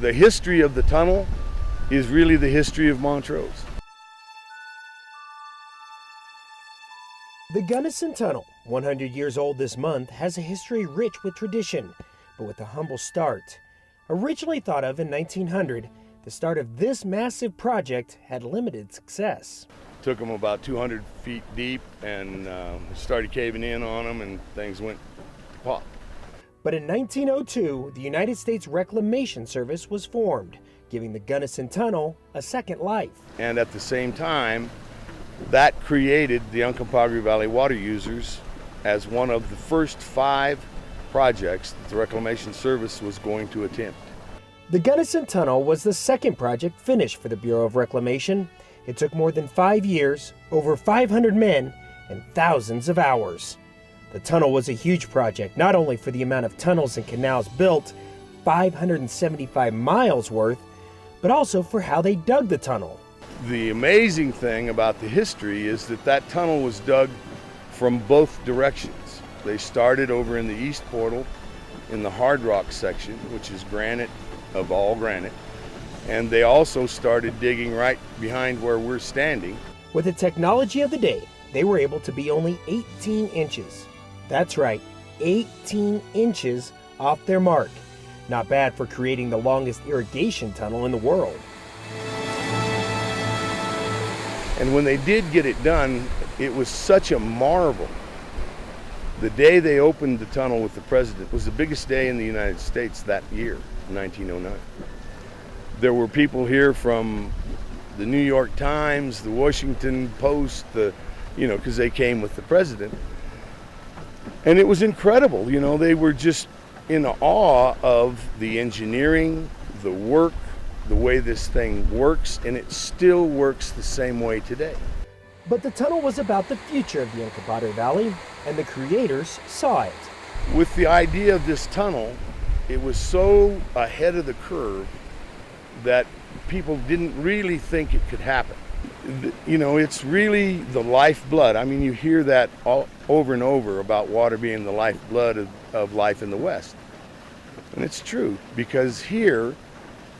the history of the tunnel is really the history of Montrose. The Gunnison Tunnel, 100 years old this month, has a history rich with tradition, but with a humble start. Originally thought of in 1900, the start of this massive project had limited success. Took them about 200 feet deep and started caving in on them, and things went pop. But in 1902, the United States Reclamation Service was formed, giving the Gunnison Tunnel a second life. And at the same time, that created the Uncompahgre Valley Water Users as one of the first 5 projects that the Reclamation Service was going to attempt. The Gunnison Tunnel was the second project finished for the Bureau of Reclamation. It took more than 5 years, over 500 men, and thousands of hours. The tunnel was a huge project, not only for the amount of tunnels and canals built, 575 miles worth, but also for how they dug the tunnel. The amazing thing about the history is that that tunnel was dug from both directions. They started over in the east portal in the hard rock section, which is granite of all granite, and they also started digging right behind where we're standing. With the technology of the day, they were able to be only 18 inches. That's right, 18 inches off their mark. Not bad for creating the longest irrigation tunnel in the world. And when they did get it done, it was such a marvel. The day they opened the tunnel with the president was the biggest day in the United States that year, 1909. There were people here from the New York Times, the Washington Post, because they came with the president. And it was incredible, they were just in awe of the engineering, the work, the way this thing works, and it still works the same way today. But the tunnel was about the future of the Uncompahgre Valley, and the creators saw it. With the idea of this tunnel, it was so ahead of the curve that people didn't really think it could happen. It's really the lifeblood. I mean, you hear that all over and over about water being the lifeblood of life in the West. And it's true, because here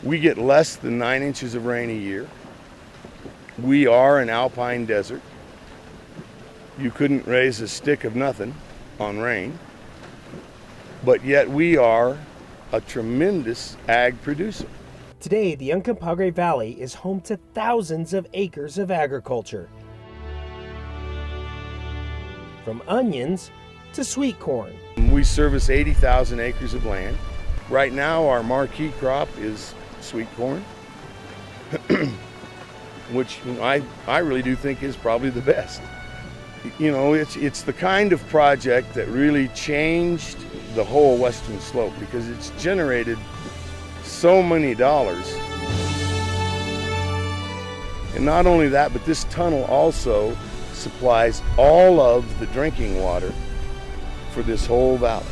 we get less than 9 inches of rain a year. We are an alpine desert. You couldn't raise a stick of nothing on rain, but yet we are a tremendous ag producer. Today, the Uncompahgre Valley is home to thousands of acres of agriculture. From onions to sweet corn. We service 80,000 acres of land. Right now, our marquee crop is sweet corn, which I really do think is probably the best. It's the kind of project that really changed the whole Western Slope, because it's generated so many dollars. And not only that, but this tunnel also supplies all of the drinking water for this whole valley.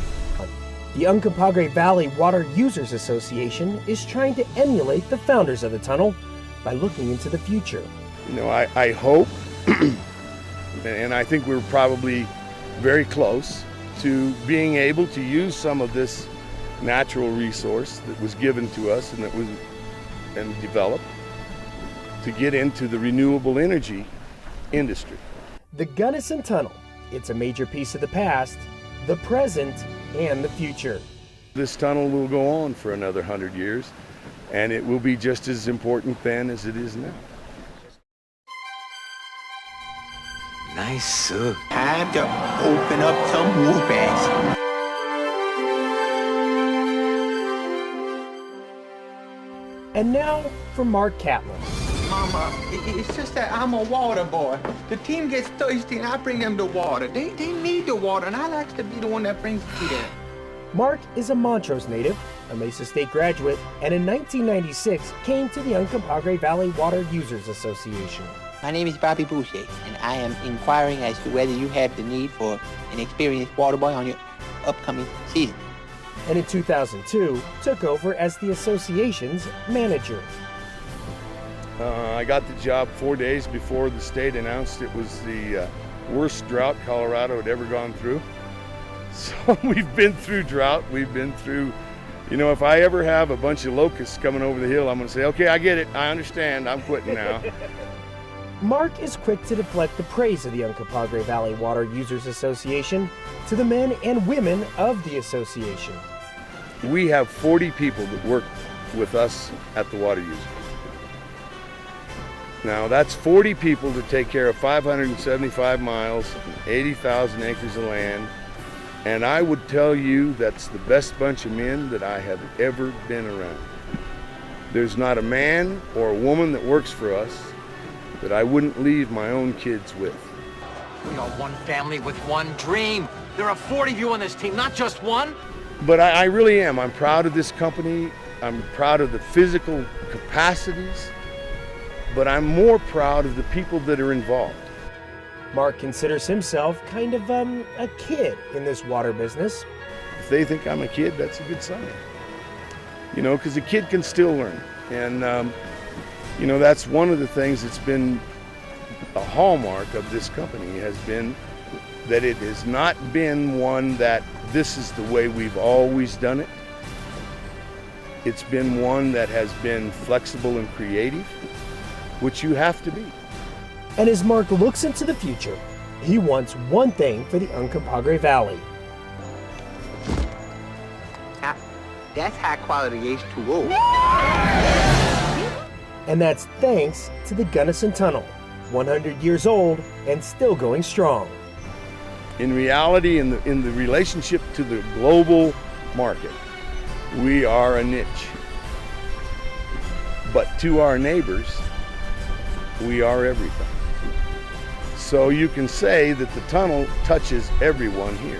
The Uncompahgre Valley Water Users Association is trying to emulate the founders of the tunnel by looking into the future. I hope, and I think we're probably very close to being able to use some of this natural resource that was given to us and developed to get into the renewable energy industry. The Gunnison Tunnel, it's a major piece of the past, the present, and the future. This tunnel will go on for another 100 years, and it will be just as important then as it is now. Nice, sir. Time to open up some whoop ass. And now for Mark Catlin. Mama, it's just that I'm a water boy. The team gets thirsty and I bring them the water. They need the water, and I like to be the one that brings it to them. Mark is a Montrose native, a Mesa State graduate, and in 1996 came to the Uncompahgre Valley Water Users Association. My name is Bobby Boucher, and I am inquiring as to whether you have the need for an experienced water boy on your upcoming season. And in 2002, took over as the association's manager. I got the job 4 days before the state announced it was the worst drought Colorado had ever gone through. So we've been through drought, we've been through, You know, if I ever have a bunch of locusts coming over the hill, I'm going to say, okay, I get it. I understand. I'm quitting now. Mark is quick to deflect the praise of the Uncompahgre Valley Water Users Association to the men and women of the association. We have 40 people that work with us at the Water Users. Now, that's 40 people to take care of 575 miles, 80,000 acres of land. And I would tell you that's the best bunch of men that I have ever been around. There's not a man or a woman that works for us that I wouldn't leave my own kids with. We are one family with one dream. There are 40 of you on this team, not just one. But I really am. I'm proud of this company. I'm proud of the physical capacities, but I'm more proud of the people that are involved. Mark considers himself kind of a kid in this water business. If they think I'm a kid, that's a good sign. You know, because a kid can still learn. And, you know, that's one of the things that's been a hallmark of this company, has been that it has not been one that this is the way we've always done it. It's been one that has been flexible and creative, which you have to be. And as Mark looks into the future, he wants one thing for the Uncompahgre Valley. That's high quality H2O. And that's thanks to the Gunnison Tunnel, 100 years old and still going strong. In reality, in the relationship to the global market, we are a niche. But to our neighbors, we are everything. So you can say that the tunnel touches everyone here.